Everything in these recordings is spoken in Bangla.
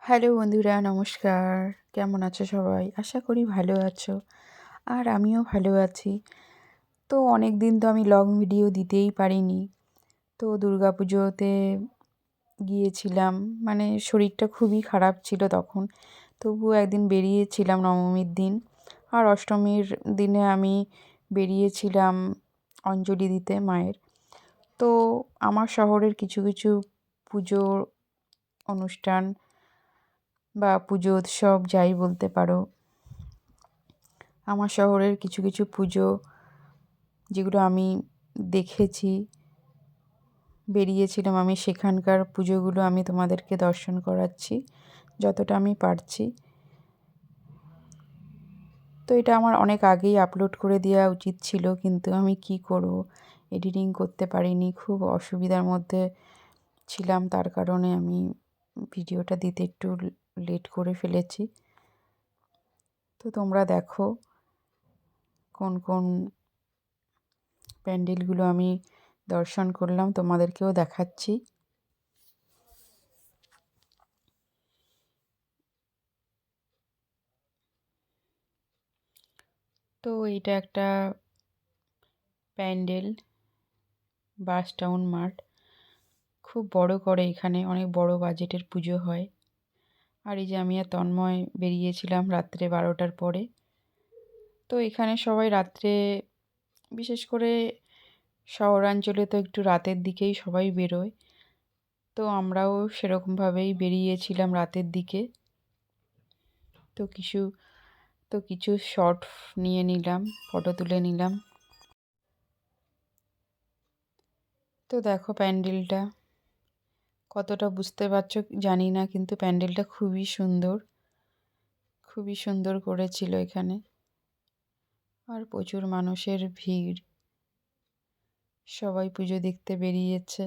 হ্যালো বন্ধুরা, নমস্কার। কেমন আছো সবাই? আশা করি ভালো আছো। আর আমিও ভালো আছি। তো অনেক দিন তো আমি লং ভিডিও দিতেই পারিনি। তো দুর্গাপুজোতে গিয়েছিলাম, মানে শরীরটা খুবই খারাপ ছিল তখন। তবুও একদিন বেরিয়েছিলাম নবমীর দিন। আর অষ্টমীর দিনে আমি বেরিয়েছিলাম অঞ্জলি দিতে মায়ের। তো আমার শহরের কিছু কিছু পুজোর অনুষ্ঠান বা পুজো উৎসব যাই বলতে পারো, আমার শহরের কিছু কিছু পুজো যেগুলো আমি দেখেছি, বেরিয়েছিলাম আমি, সেখানকার পুজোগুলো আমি তোমাদেরকে দর্শন করাচ্ছি যতটা আমি পারছি। তো এটা আমার অনেক আগেই আপলোড করে দেওয়া উচিত ছিল, কিন্তু আমি কি করব, এডিটিং করতে পারিনি, খুব অসুবিধার মধ্যে ছিলাম, তার কারণে আমি ভিডিওটা দিতে একটু লেট করে ফেলেছি। তো তোমরা দেখো কোন কোন প্যান্ডেলগুলো আমি দর্শন করলাম, তোমাদেরকেও দেখাচ্ছি। তো এইটা একটা প্যান্ডেল, বাস টাউন মার্ট। খুব বড় করে এখানে, অনেক বড় বাজেটের পুজো হয়। আর এই যে আমি আর তন্ময় বেরিয়েছিলাম রাত্রে 12টার পরে। তো এখানে সবাই রাত্রে, বিশেষ করে শহরাঞ্চলে তো একটু রাতের দিকেই সবাই বেরোয়। তো আমরাও সেরকমভাবেই বেরিয়েছিলাম রাতের দিকে। তো কিছু কিছু শর্ট নিয়ে নিলাম, ফটো তুলে নিলাম। তো দেখো প্যান্ডেলটা কতটা বুঝতে পারছো জানি না, কিন্তু প্যান্ডেলটা খুবই সুন্দর, খুবই সুন্দর করেছিল এখানে। আর প্রচুর মানুষের ভিড়, সবাই পুজো দেখতে বেরিয়েছে।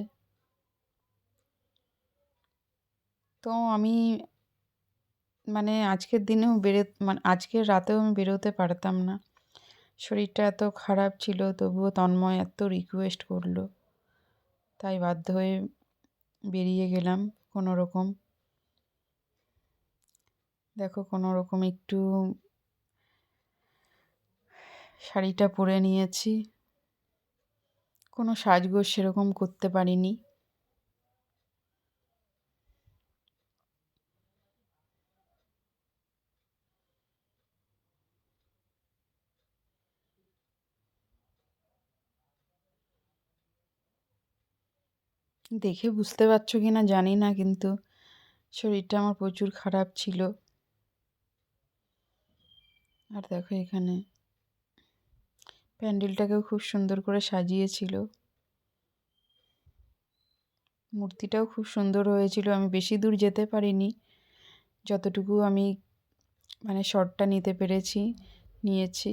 তো আমি মানে আজকের দিনেও মানে আজকের রাতেও আমি বেরোতে পারতাম না, শরীরটা এত খারাপ ছিল। তবুও তন্ময় এত রিকোয়েস্ট করলো, তাই বাধ্য হয়ে বেরিয়ে গেলাম কোনো রকম। দেখো কোনো রকম একটু শাড়িটা পরে নিয়েছি, কোনো সাজগোজ সেরকম করতে পারিনি। দেখে বুঝতে পারছো কি না জানি না, কিন্তু শরীরটা আমার প্রচুর খারাপ ছিল। আর দেখো এখানে প্যান্ডেলটাকেও খুব সুন্দর করে সাজিয়েছিল, মূর্তিটাও খুব সুন্দর হয়েছিল। আমি বেশি দূর যেতে পারিনি, যতটুকু আমি মানে শটটা নিতে পেরেছি নিয়েছি।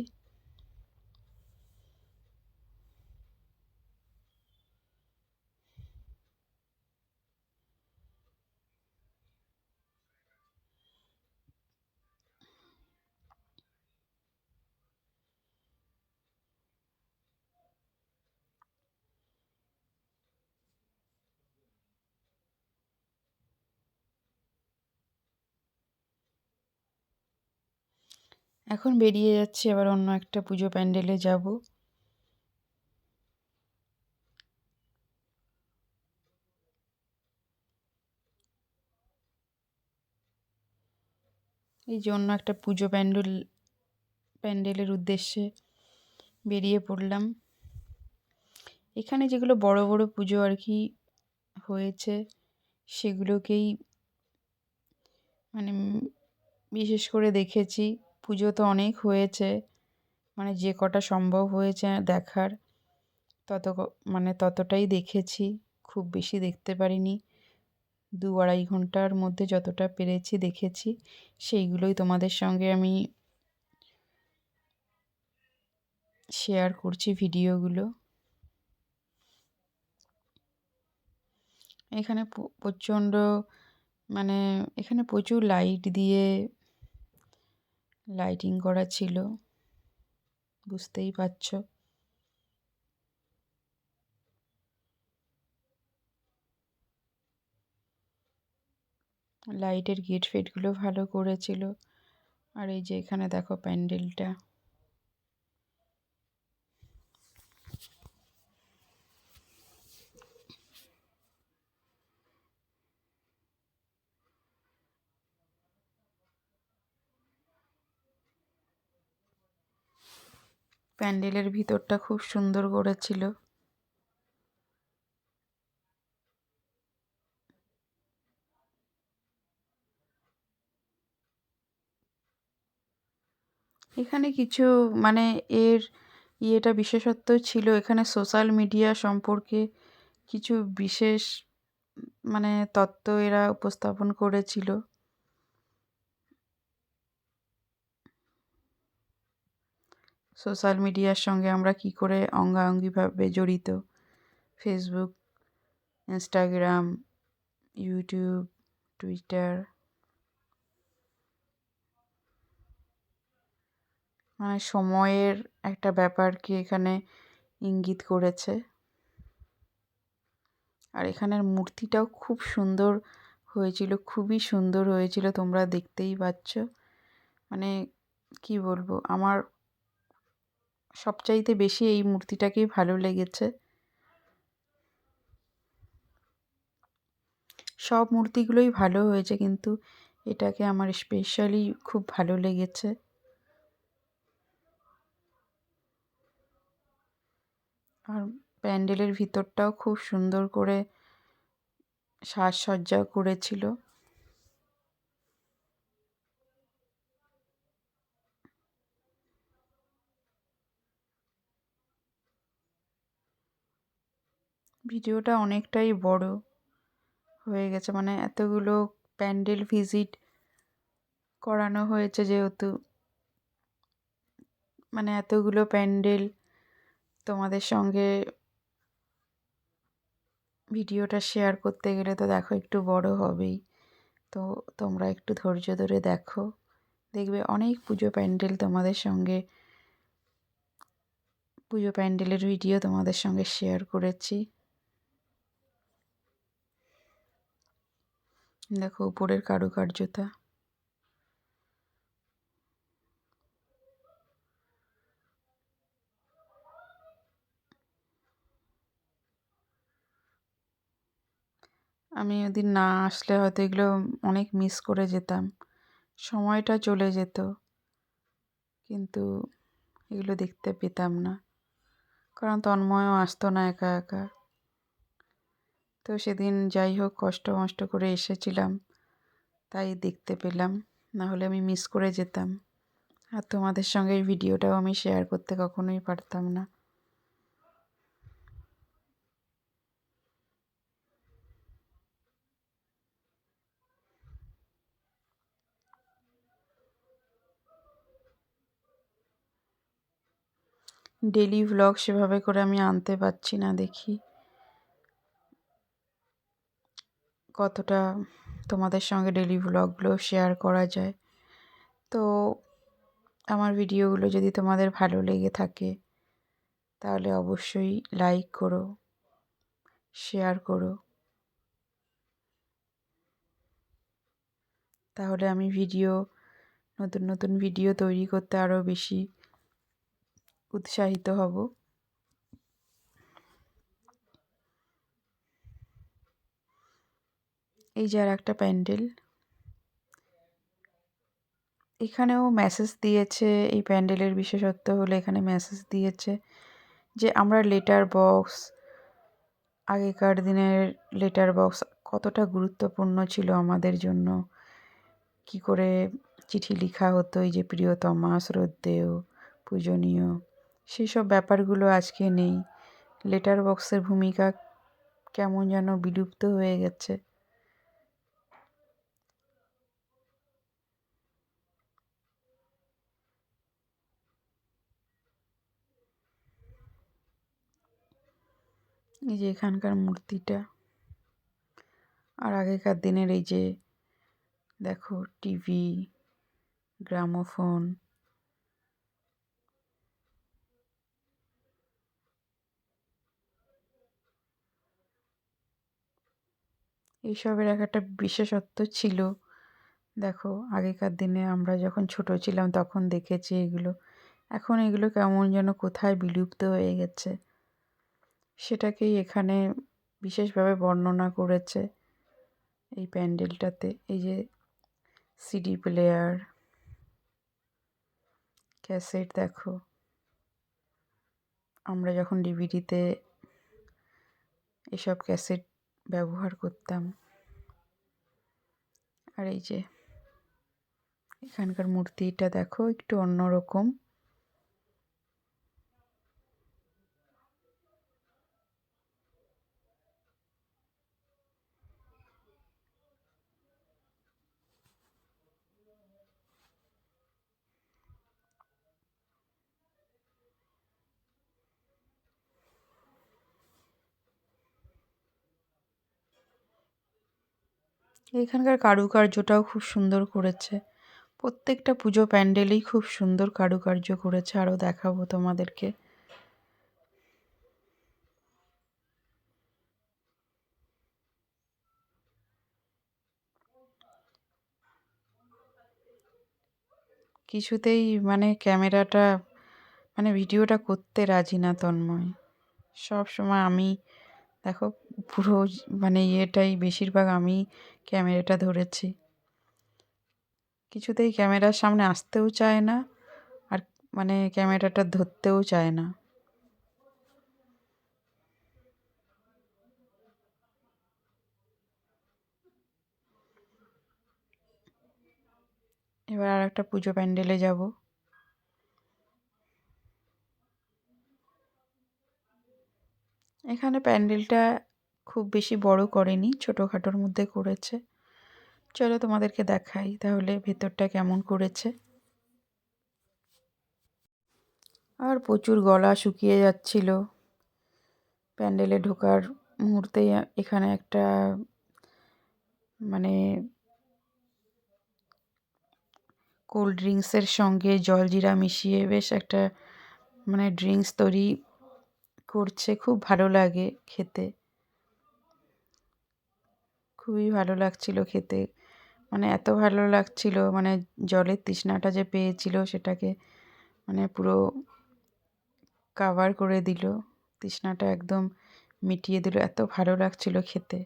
এখন বেরিয়ে যাচ্ছি, আবার অন্য একটা পুজো প্যান্ডেলে যাব। এই যে অন্য একটা পুজো প্যান্ডেলের উদ্দেশ্যে বেরিয়ে পড়লাম। এখানে যেগুলো বড় বড় পুজো আর কি হয়েছে, সেগুলোকেই মানে বিশেষ করে দেখেছি। পুজো তো অনেক হয়েছে, মানে যে কটা সম্ভব হয়েছে দেখার মানে ততটাই দেখেছি, খুব বেশি দেখতে পারিনি। 2-2.5 ঘন্টার মধ্যে যতটা পেরেছি দেখেছি, সেইগুলোই তোমাদের সঙ্গে আমি শেয়ার করছি ভিডিওগুলো। এখানে প্রচণ্ড মানে এখানে প্রচুর লাইট দিয়ে লাইটিং করা ছিল, বুঝতেই পারছো। লাইটের গেট ফেটগুলো ভালো করেছিল। আর এই যে এখানে দেখো প্যান্ডেলটা। প্যান্ডেলের ভিতরটা খুব সুন্দর করেছিল। এখানে কিছু মানে এর ইয়েটা বিশেষত্ব ছিল, এখানে সোশ্যাল মিডিয়া সম্পর্কে কিছু বিশেষ মানে তত্ত্ব এরা উপস্থাপন করেছিল। সোশ্যাল মিডিয়ার সঙ্গে আমরা কি করে অঙ্গাঅঙ্গিভাবে জড়িত। ফেসবুক, ইনস্টাগ্রাম, ইউটিউব, টুইটার, মানে সময়ের একটা ব্যাপারকে এখানে ইঙ্গিত করেছে। আর এখানের মূর্তিটাও খুব সুন্দর হয়েছিল, খুবই সুন্দর হয়েছিল, তোমরা দেখতেই পাচ্ছ। মানে কি বলবো, আমার সবচাইতে বেশি এই মূর্তিটাকেই ভালো লেগেছে। সব মূর্তিগুলোই ভালো হয়েছে, কিন্তু এটাকে আমার স্পেশালি খুব ভালো লেগেছে। আর প্যান্ডেলের ভিতরটাও খুব সুন্দর করে সাজসজ্জা করেছিল। ভিডিওটা অনেকটাই বড় হয়ে গেছে, মানে এতগুলো প্যান্ডেল ভিজিট করানো হয়েছে যেহেতু, মানে এতগুলো প্যান্ডেল তোমাদের সঙ্গে ভিডিওটা শেয়ার করতে গেলে তো দেখো একটু বড় হবেই। তো তোমরা একটু ধৈর্য ধরে দেখো, দেখবে অনেক পুজো প্যান্ডেল তোমাদের সঙ্গে, পুজো প্যান্ডেলের ভিডিও তোমাদের সঙ্গে শেয়ার করেছি। দেখো উপরের কারুকার্যটা। আমি ওদিন না আসলে হয়তো এগুলো অনেক মিস করে যেতাম, সময়টা চলে যেত, কিন্তু এগুলো দেখতে পেতাম না, কারণ তন্ময়ও আসতো না একা একা। তো সেদিন যাই হোক কষ্ট মষ্ট করে এসেছিলাম, তাই দেখতে পেলাম, না হলে আমি মিস করে যেতাম। আর তোমাদের সঙ্গে এই ভিডিওটাও আমি শেয়ার করতে কখনোই পারতাম না। ডেলি ভ্লগ সেভাবে করে আমি আনতে পারছি না, দেখি কতটা তোমাদের সঙ্গে ডেলি ভ্লগগুলো শেয়ার করা যায়। তো আমার ভিডিওগুলো যদি তোমাদের ভালো লেগে থাকে তাহলে অবশ্যই লাইক করো, শেয়ার করো, তাহলে আমি নতুন নতুন ভিডিও তৈরি করতে আরও বেশি উৎসাহিত হব। এই যে আর একটা প্যান্ডেল, এখানেও মেসেজ দিয়েছে। এই প্যান্ডেলের বিশেষত্ব হলো এখানে মেসেজ দিয়েছে যে আমরা লেটার বক্স, আগেকার দিনের লেটার বক্স কতটা গুরুত্বপূর্ণ ছিল আমাদের জন্য, কি করে চিঠি লেখা হতো, এই যে প্রিয়তমা, শ্রদ্ধেয়, পূজনীয়, সেই সব ব্যাপারগুলো আজকে নেই। লেটার বক্সের ভূমিকা কেমন যেন বিলুপ্ত হয়ে গেছে। এই যে এখানকার মূর্তিটা, আর আগেকার দিনের এই যে দেখো টিভি, গ্রামোফোন, এইসবের একটা বিশেষত্ব ছিল। দেখো আগেকার দিনে আমরা যখন ছোট ছিলাম তখন দেখেছি এগুলো। এখন এগুলো কেমন যেন কোথায় বিলুপ্ত হয়ে গেছে, সেটাকেই এখানে বিশেষভাবে বর্ণনা করেছে এই প্যান্ডেলটাতে। এই যে সিডি প্লেয়ার, ক্যাসেট, দেখো আমরা যখন ডিভিডিতে এসব ক্যাসেট ব্যবহার করতাম। আর এই যে এখানকার মূর্তিটা দেখো একটু অন্যরকম। এখানকার কারুকার্যটাও খুব সুন্দর করেছে। প্রত্যেকটা পুজো প্যান্ডেলেই খুব সুন্দর কারুকার্য করেছে, আরও দেখাবো তোমাদেরকে। কিছুতেই মানে ক্যামেরাটা মানে ভিডিওটা করতে রাজি না তন্ময়। সব সময় আমি দেখো পুরো মানে ইয়েটাই বেশিরভাগ আমি ক্যামেরাটা ধরেছি। কিছুতেই ক্যামেরার সামনে আসতেও চায় না, আর মানে ক্যামেরাটা ধরতেও চায় না। এবার আর একটা পুজো প্যান্ডেলে যাব। এখানে প্যান্ডেলটা খুব বেশি বড় করেনি, ছোটোখাটোর মধ্যে করেছে। চলো তোমাদেরকে দেখাই তাহলে ভেতরটা কেমন করেছে। আর প্রচুর গলা শুকিয়ে যাচ্ছিল প্যান্ডেলে ঢোকার মুহূর্তেই। এখানে একটা মানে কোল্ড ড্রিঙ্কসের সঙ্গে জলজিরা মিশিয়ে বেশ একটা মানে ড্রিঙ্কস তৈরি করছে, খুব ভালো লাগে খেতে। খুবই ভালো লাগছিল খেতে, মানে এত ভালো লাগছিল, মানে জলের তৃষ্ণাটা যে পেয়েছিল সেটাকে মানে পুরো কাভার করে দিল, তৃষ্ণাটা একদম মিটিয়ে দিল, এত ভালো লাগছিল খেতে।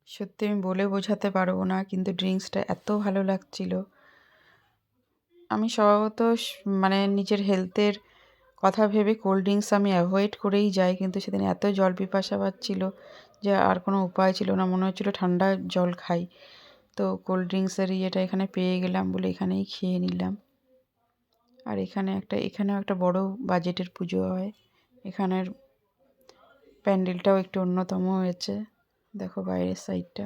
সত্যি আমি বলে বোঝাতে পারবো না, কিন্তু ড্রিঙ্কসটা এত ভালো লাগছিল। আমি স্বভাবত মানে নিজের হেলথের কথা ভেবে কোল্ড ড্রিঙ্কস আমি অ্যাভয়েড করেই যাই, কিন্তু সেদিন এত জল পিপাসা পাচ্ছিল যে আর কোনো উপায় ছিল না, মনে হচ্ছিলো ঠান্ডা জল খাই। তো কোল্ড ড্রিঙ্কসের ইয়েটা এখানে পেয়ে গেলাম বলে এখানেই খেয়ে নিলাম। আর এখানেও একটা বড় বাজেটের পুজো হয়। এখানের প্যান্ডেলটাও একটু অন্যতম হয়েছে, দেখো বাইরের সাইডটা।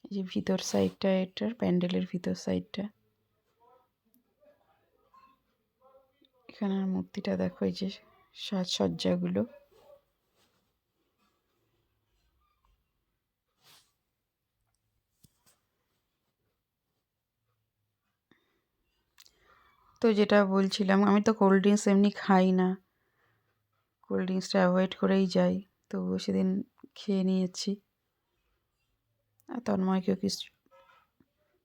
এই যে ভিতর সাইডটা, এটার প্যান্ডেলের ভিতর সাইডটা। এখানের মূর্তিটা দেখো, এই যে সাজসজ্জাগুলো। তো যেটা বলছিলাম, আমি তো কোল্ড ড্রিঙ্কস এমনি খাই না, কোল্ড ড্রিঙ্কসটা অ্যাভয়েড করেই যাই, তবুও সেদিন খেয়ে নিয়েছি। আর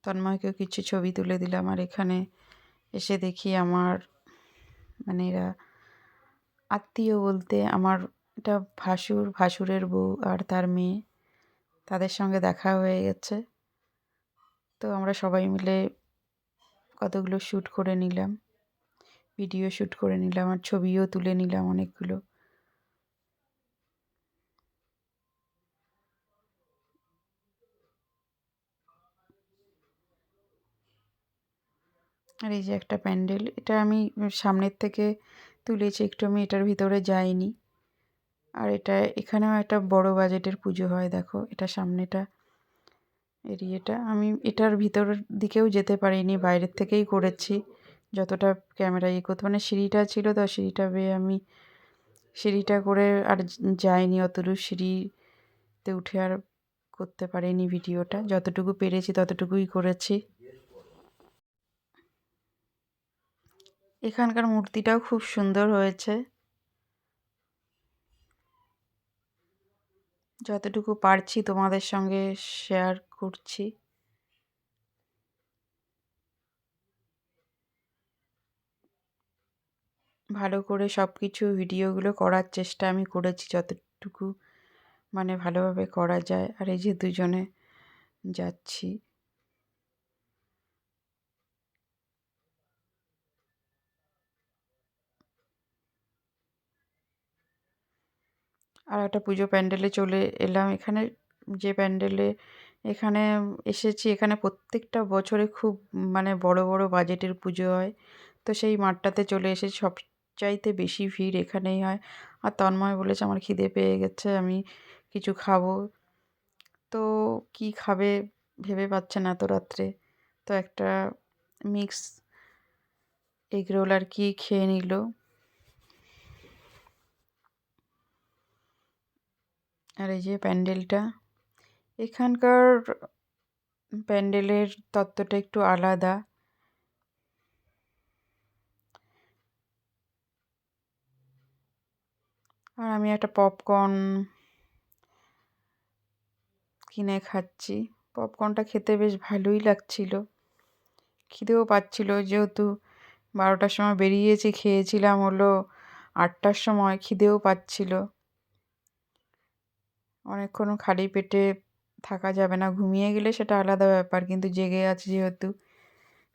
তন্ময়কেও কিছু ছবি তুলে দিলাম। আর এখানে এসে দেখি আমার মানে এরা আত্মীয় বলতে আমার এটা ভাসুরের বউ আর তার মেয়ে, তাদের সঙ্গে দেখা হয়ে গেছে। তো আমরা সবাই মিলে কতগুলো শ্যুট করে নিলাম, ভিডিও শ্যুট করে নিলাম, আর ছবিও তুলে নিলাম অনেকগুলো। আর এই যে একটা প্যান্ডেল, এটা আমি সামনের থেকে তুলেছি একটু, আমি এটার ভিতরে যাইনি। আর এখানেও একটা বড় বাজেটের পুজো হয়, দেখো এটা সামনেটা এরিয়াটা। আমি এটার ভিতর দিকেও যেতে পারিনি, বাইরের থেকেই করেছি যতটা ক্যামেরা ইয়ে করতে, মানে সিঁড়িটা ছিল তো সিঁড়িটা বেয়ে আমি সিঁড়িটা করে আর যাইনি, অতদূর সিঁড়িতে উঠে আর করতে পারিনি ভিডিওটা, যতটুকু পেরেছি ততটুকুই করেছি। এখানকার মূর্তিটাও খুব সুন্দর হয়েছে। যতটুকু পারছি তোমাদের সঙ্গে শেয়ার করছি। ভালো করে সব কিছু ভিডিওগুলো করার চেষ্টা আমি করেছি যতটুকু মানে ভালোভাবে করা যায়। আর এই যে দুজনে যাচ্ছি, আর একটা পুজো প্যান্ডেলে চলে এলাম। এখানে যে প্যান্ডেলে এখানে এসেছি, এখানে প্রত্যেকটা বছরে খুব মানে বড় বড় বাজেটের পুজো হয়। তো সেই মাঠটাতে চলে এসেছি, সবচাইতে বেশি ভিড় এখানেই হয়। আর তন্ময় বলেছে আমার খিদে পেয়ে গেছে, আমি কিছু খাবো। তো কি খাবে ভেবে পাচ্ছে না এত রাত্রে। তো একটা মিক্স এগরোল আর কি খেয়ে নিল। আর এই যে প্যান্ডেলটা, এখানকার প্যান্ডেলের তত্ত্বটা একটু আলাদা। আর আমি একটা পপকর্ন কিনে খাচ্ছি। পপকর্নটা খেতে বেশ ভালোই লাগছিল, খিদেও পাচ্ছিল। যেহেতু 12টার সময় বেরিয়েছি, খেয়েছিলাম হলো 8টার সময়, খিদেও পাচ্ছিল। অনেকক্ষণ খালি পেটে থাকা যাবে না, ঘুমিয়ে গেলে সেটা আলাদা ব্যাপার, কিন্তু জেগে আছি যেহেতু,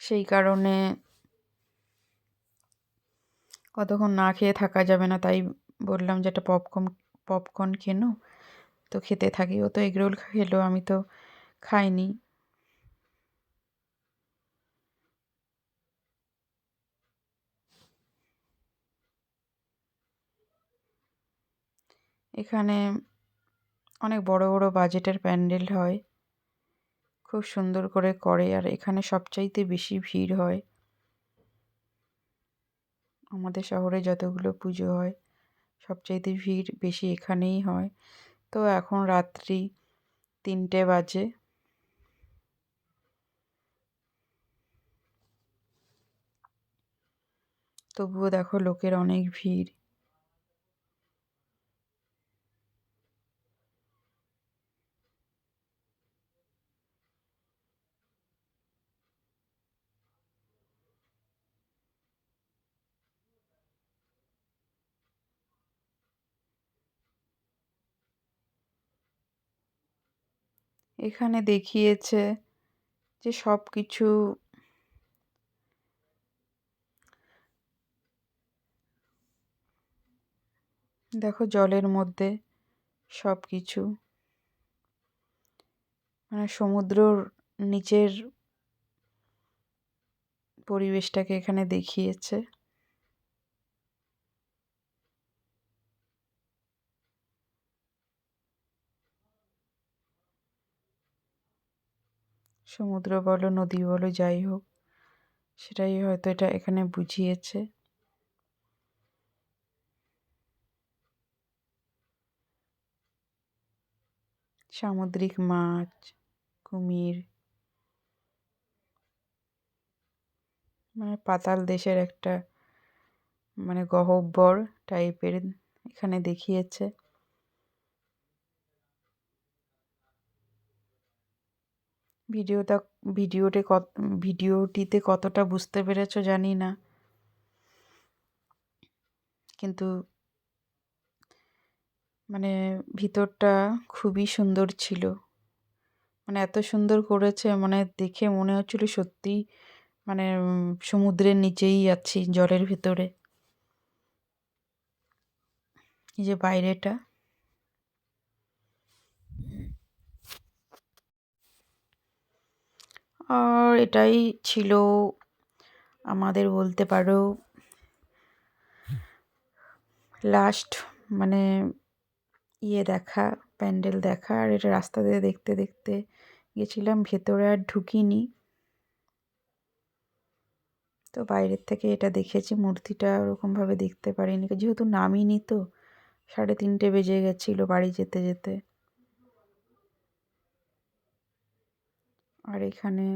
সেই কারণে কতক্ষণ না খেয়ে থাকা যাবে না। তাই বললাম যে একটা পপকর্ন কেনো, তো খেতে থাকি। ও তো এগরোল খেলো, আমি তো খাইনি। এখানে অনেক বড় বড় বাজেটের প্যান্ডেল হয়, খুব সুন্দর করে করে। আর এখানে সবচাইতে বেশি ভিড় হয়। আমাদের শহরে যতগুলো পুজো হয় সবচাইতে ভিড় বেশি এখানেই হয়। তো এখন রাত্রি 3টে বাজে। তবুও দেখো লোকের অনেক ভিড়। এখানে দেখিয়েছে যে সব কিছু দেখো জলের মধ্যে সব কিছু, মানে সমুদ্রর নিচের পরিবেশটাকে এখানে দেখিয়েছে। সমুদ্র বলো নদী বলো যাই হোক, সেটাই হয়তো এটা এখানে বুঝিয়েছে। সামুদ্রিক মাছ, কুমির, মানে পাতাল দেশের একটা মানে গহ্বর টাইপের এখানে দেখিয়েছে। ভিডিওটা ভিডিওটিতে কতটা বুঝতে পেরেছো জানি না, কিন্তু মানে ভিতরটা খুবই সুন্দর ছিল। মানে এত সুন্দর করেছে, মানে দেখে মনে হচ্ছিল সত্যিই মানে সমুদ্রের নিচেই আছি, জলের ভেতরে। এই যে বাইরেটা, আর এটাই ছিল আমাদের বলতে পারো লাস্ট মানে দেখা, প্যান্ডেল দেখা। আর এটা রাস্তা দিয়ে দেখতে দেখতে গেছিলাম, ভেতরে আর ঢুকিনি। তো বাইরের থেকে এটা দেখেছি, মূর্তিটা ওরকমভাবে দেখতে পারিনি যেহেতু নামিনি। তো 3:30 বেজে গেছিলো বাড়ি যেতে যেতে। আর এখানে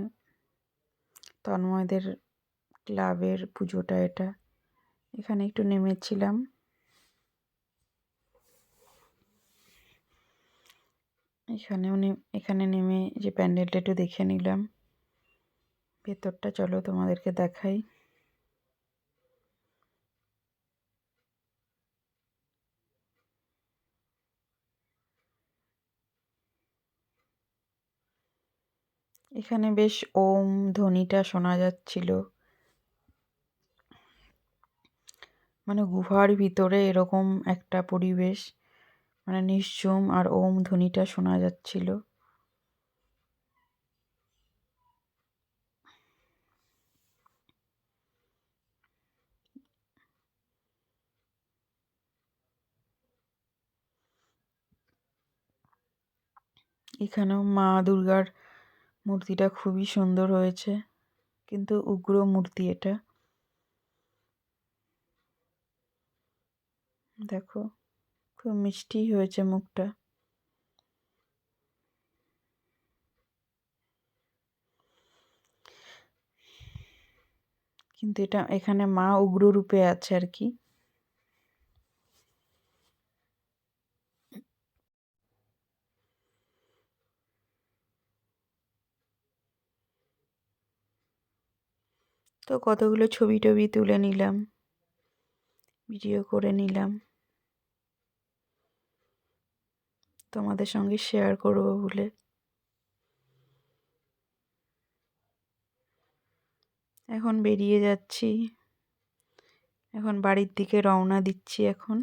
তন্ময়দের ক্লাবের পুজোটা এটা। এখানে একটু নেমেছিলাম। এখানে নেমে যে প্যান্ডেলটা একটু দেখে নিলাম। ভেতরটা চলো তোমাদেরকে দেখাই। এখানে বেশ ওম ধ্বনিটা শোনা যাচ্ছিল। মানে গুহার ভিতরে এরকম একটা পরিবেশ, মানে নিশ্ঝুম, আর ওম ধ্বনিটা শোনা যাচ্ছিল। এখানেও মা দুর্গার মূর্তিটা খুবই সুন্দর হয়েছে, কিন্তু উগ্র মূর্তি এটা। দেখো, খুব মিষ্টি হয়েছে মুখটা। কিন্তু এখানে মা উগ্র রূপে আছে আর কি। তো কতগুলো ছবি টবি তুলে নিলাম, ভিডিও করে নিলাম, তোমাদের সঙ্গে শেয়ার করব বলে। এখন বেরিয়ে যাচ্ছি, এখন বাড়ির দিকে রওনা দিচ্ছি এখন।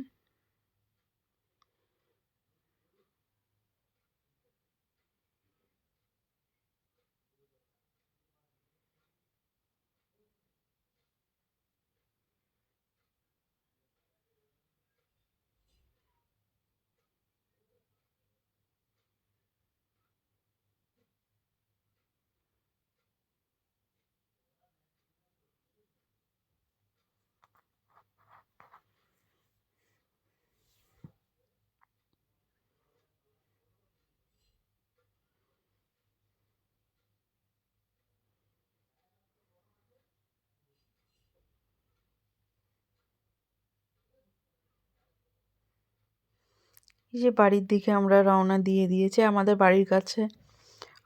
এই যে বাড়ির দিকে আমরা রওনা দিয়ে দিয়েছি। আমাদের বাড়ির কাছে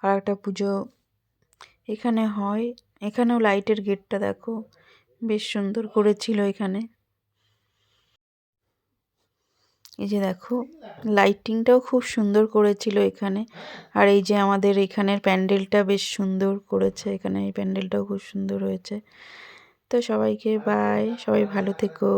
আর একটা পুজো এখানে হয়। এখানেও লাইটের গেটটা দেখো, বেশ সুন্দর করেছিল এখানে। এই যে দেখো, লাইটিংটাও খুব সুন্দর করেছিল এখানে। আর এই যে আমাদের এখানের প্যান্ডেলটা বেশ সুন্দর করেছে, এখানে এই প্যান্ডেলটাও খুব সুন্দর হয়েছে। তো সবাইকে বাই, সবাই ভালো থেকো।